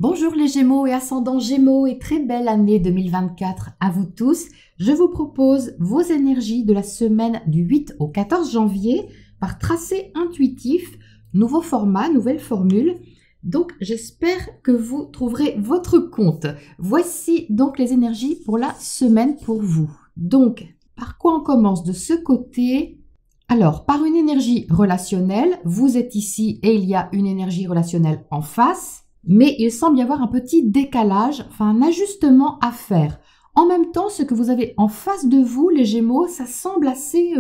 Bonjour les Gémeaux et ascendants Gémeaux et très belle année 2024 à vous tous. Je vous propose vos énergies de la semaine du 8 au 14 janvier par tracé intuitif, nouveau format, nouvelle formule. Donc j'espère que vous trouverez votre compte. Voici donc les énergies pour la semaine pour vous. Donc par quoi on commence de ce côté? Alors par une énergie relationnelle, vous êtes ici et il y a une énergie relationnelle en face. Mais il semble y avoir un petit décalage, enfin un ajustement à faire. En même temps, ce que vous avez en face de vous, les Gémeaux, ça semble assez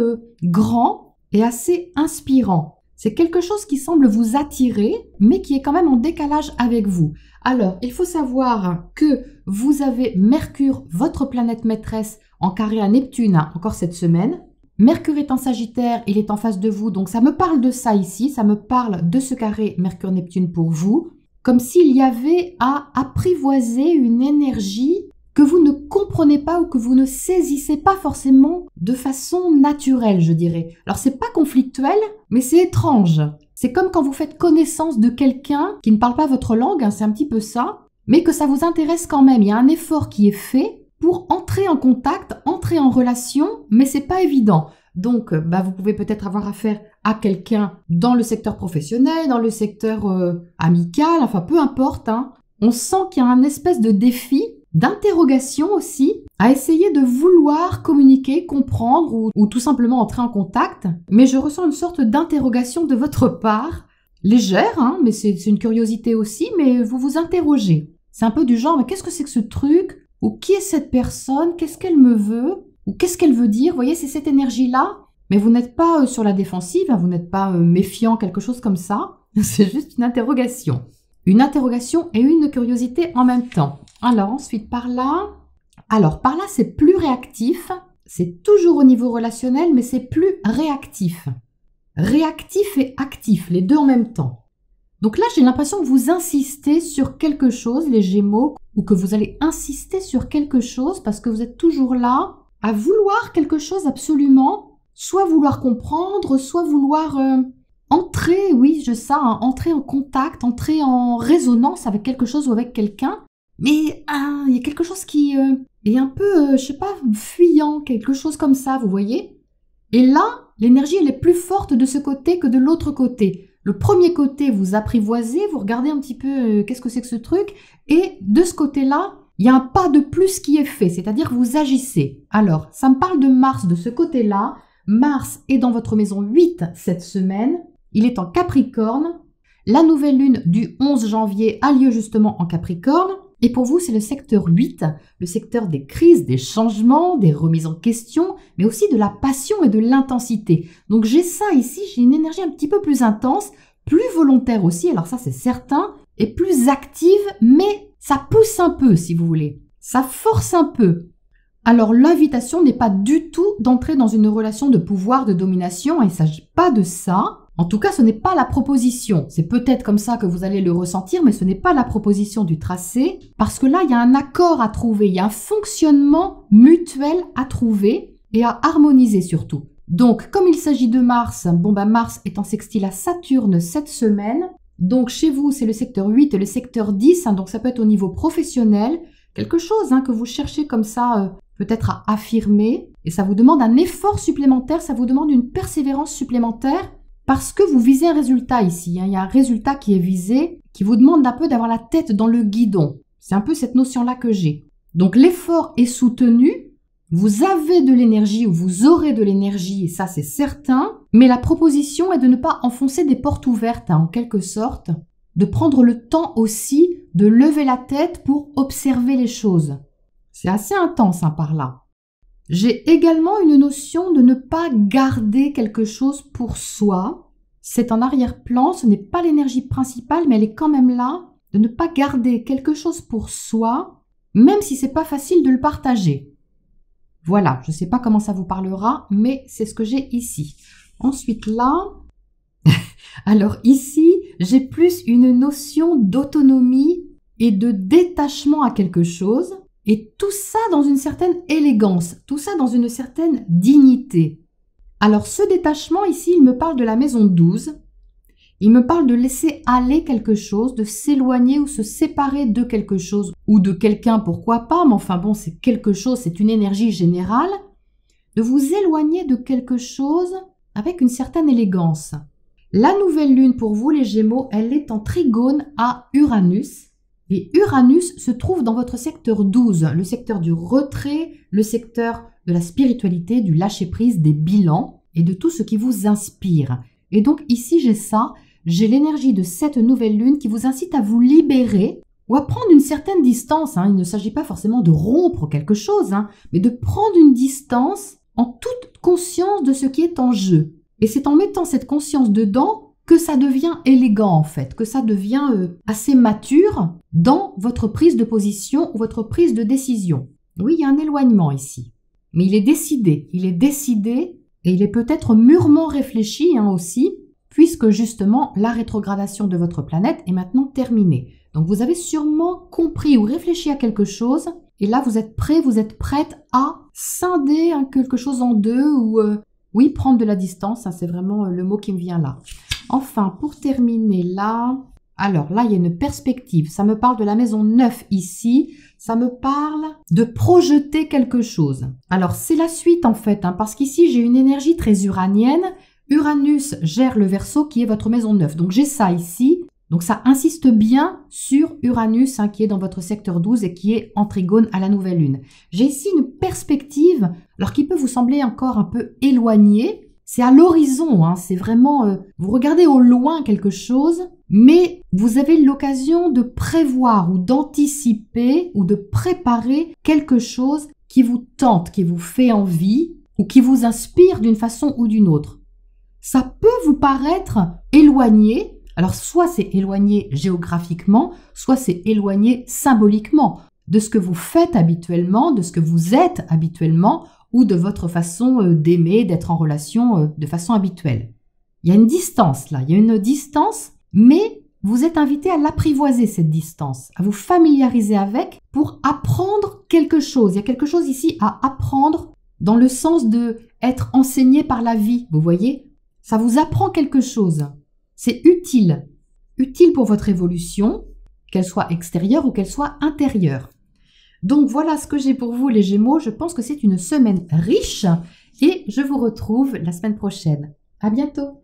grand et assez inspirant. C'est quelque chose qui semble vous attirer, mais qui est quand même en décalage avec vous. Alors, il faut savoir que vous avez Mercure, votre planète maîtresse, en carré à Neptune, encore cette semaine. Mercure est en Sagittaire, il est en face de vous, donc ça me parle de ça ici, ça me parle de ce carré Mercure-Neptune pour vous. Comme s'il y avait à apprivoiser une énergie que vous ne comprenez pas ou que vous ne saisissez pas forcément de façon naturelle, je dirais. Alors c'est pas conflictuel, mais c'est étrange. C'est comme quand vous faites connaissance de quelqu'un qui ne parle pas votre langue, hein, c'est un petit peu ça, mais que ça vous intéresse quand même. Il y a un effort qui est fait pour entrer en contact, entrer en relation, mais c'est pas évident. Donc, vous pouvez peut-être avoir affaire à quelqu'un dans le secteur professionnel, dans le secteur amical, enfin peu importe. Hein. On sent qu'il y a un espèce de défi, d'interrogation aussi, à essayer de vouloir communiquer, comprendre ou tout simplement entrer en contact. Mais je ressens une sorte d'interrogation de votre part, légère, hein, mais c'est une curiosité aussi, mais vous vous interrogez. C'est un peu du genre, mais qu'est-ce que c'est que ce truc? Ou qui est cette personne? Qu'est-ce qu'elle me veut? Ou qu'est-ce qu'elle veut dire? Vous voyez, c'est cette énergie-là. Mais vous n'êtes pas sur la défensive, hein, vous n'êtes pas méfiant, quelque chose comme ça. C'est juste une interrogation. Une interrogation et une curiosité en même temps. Alors, ensuite, par là, c'est plus réactif. C'est toujours au niveau relationnel, mais c'est plus réactif. Réactif et actif, les deux en même temps. Donc là, j'ai l'impression que vous insistez sur quelque chose, les Gémeaux, ou que vous allez insister sur quelque chose parce que vous êtes toujours là à vouloir quelque chose absolument, soit vouloir comprendre, soit vouloir entrer, oui, entrer en contact, entrer en résonance avec quelque chose ou avec quelqu'un. Mais il y a quelque chose qui est un peu, fuyant, quelque chose comme ça, vous voyez? Et là, l'énergie, elle est plus forte de ce côté que de l'autre côté. Le premier côté, vous apprivoisez, vous regardez un petit peu qu'est-ce que c'est que ce truc, et de ce côté-là, il y a un pas de plus qui est fait, c'est-à-dire que vous agissez. Alors, ça me parle de Mars de ce côté-là. Mars est dans votre maison 8 cette semaine. Il est en Capricorne. La nouvelle lune du 11 janvier a lieu justement en Capricorne. Et pour vous, c'est le secteur 8, le secteur des crises, des changements, des remises en question, mais aussi de la passion et de l'intensité. Donc j'ai ça ici, j'ai une énergie un petit peu plus intense, plus volontaire aussi, alors ça c'est certain, et plus active, mais ça pousse un peu si vous voulez. Ça force un peu. Alors l'invitation n'est pas du tout d'entrer dans une relation de pouvoir, de domination, il ne s'agit pas de ça. En tout cas, ce n'est pas la proposition. C'est peut-être comme ça que vous allez le ressentir, mais ce n'est pas la proposition du tracé, parce que là, il y a un accord à trouver, il y a un fonctionnement mutuel à trouver et à harmoniser surtout. Donc, comme il s'agit de Mars, Mars est en sextile à Saturne cette semaine. Donc, chez vous, c'est le secteur 8 et le secteur 10, donc ça peut être au niveau professionnel, quelque chose que vous cherchez comme ça, peut-être à affirmer, et ça vous demande un effort supplémentaire, ça vous demande une persévérance supplémentaire, parce que vous visez un résultat ici. Il y a un résultat qui est visé, qui vous demande un peu d'avoir la tête dans le guidon. C'est un peu cette notion-là que j'ai. Donc l'effort est soutenu, vous avez de l'énergie ou vous aurez de l'énergie, et ça c'est certain, mais la proposition est de ne pas enfoncer des portes ouvertes, en quelque sorte, de prendre le temps aussi de lever la tête pour observer les choses. C'est assez intense par là. J'ai également une notion de ne pas garder quelque chose pour soi. C'est en arrière-plan, ce n'est pas l'énergie principale, mais elle est quand même là. De ne pas garder quelque chose pour soi, même si c'est pas facile de le partager. Voilà, je ne sais pas comment ça vous parlera, mais c'est ce que j'ai ici. Ensuite là, alors ici, j'ai plus une notion d'autonomie et de détachement à quelque chose. Et tout ça dans une certaine élégance, tout ça dans une certaine dignité. Alors ce détachement ici, il me parle de la maison 12, Il me parle de laisser aller quelque chose, de s'éloigner ou se séparer de quelque chose ou de quelqu'un, pourquoi pas, mais enfin bon, c'est quelque chose, c'est une énergie générale, de vous éloigner de quelque chose avec une certaine élégance. La nouvelle lune pour vous, les Gémeaux, elle est en trigone à Uranus. Et Uranus se trouve dans votre secteur 12, le secteur du retrait, le secteur de la spiritualité, du lâcher-prise, des bilans et de tout ce qui vous inspire. Et donc ici, j'ai ça. J'ai l'énergie de cette nouvelle lune qui vous incite à vous libérer ou à prendre une certaine distance. Il ne s'agit pas forcément de rompre quelque chose, mais de prendre une distance en toute conscience de ce qui est en jeu. Et c'est en mettant cette conscience dedans que ça devient élégant en fait, que ça devient assez mature dans votre prise de position ou votre prise de décision. Oui, il y a un éloignement ici, mais il est décidé et il est peut-être mûrement réfléchi aussi, puisque justement la rétrogradation de votre planète est maintenant terminée. Donc vous avez sûrement compris ou réfléchi à quelque chose, et là vous êtes prêt, vous êtes prête à scinder quelque chose en deux, ou oui, prendre de la distance, c'est vraiment le mot qui me vient là. Enfin, pour terminer là, alors là il y a une perspective, ça me parle de la maison 9 ici, ça me parle de projeter quelque chose. Alors c'est la suite en fait, parce qu'ici j'ai une énergie très uranienne. Uranus gère le Verseau qui est votre maison 9. Donc j'ai ça ici. Donc ça insiste bien sur Uranus qui est dans votre secteur 12 et qui est en trigone à la nouvelle lune. J'ai ici une perspective, alors qui peut vous sembler encore un peu éloignée. C'est à l'horizon, c'est vraiment, vous regardez au loin quelque chose, mais vous avez l'occasion de prévoir ou d'anticiper ou de préparer quelque chose qui vous tente, qui vous fait envie ou qui vous inspire d'une façon ou d'une autre. Ça peut vous paraître éloigné, alors soit c'est éloigné géographiquement, soit c'est éloigné symboliquement de ce que vous faites habituellement, de ce que vous êtes habituellement ou de votre façon d'aimer, d'être en relation de façon habituelle. Il y a une distance là, il y a une distance, mais vous êtes invité à l'apprivoiser cette distance, à vous familiariser avec pour apprendre quelque chose. Il y a quelque chose ici à apprendre dans le sens de être enseigné par la vie, vous voyez ? Ça vous apprend quelque chose. C'est utile. Utile pour votre évolution, qu'elle soit extérieure ou qu'elle soit intérieure. Donc voilà ce que j'ai pour vous les Gémeaux. Je pense que c'est une semaine riche et je vous retrouve la semaine prochaine. À bientôt.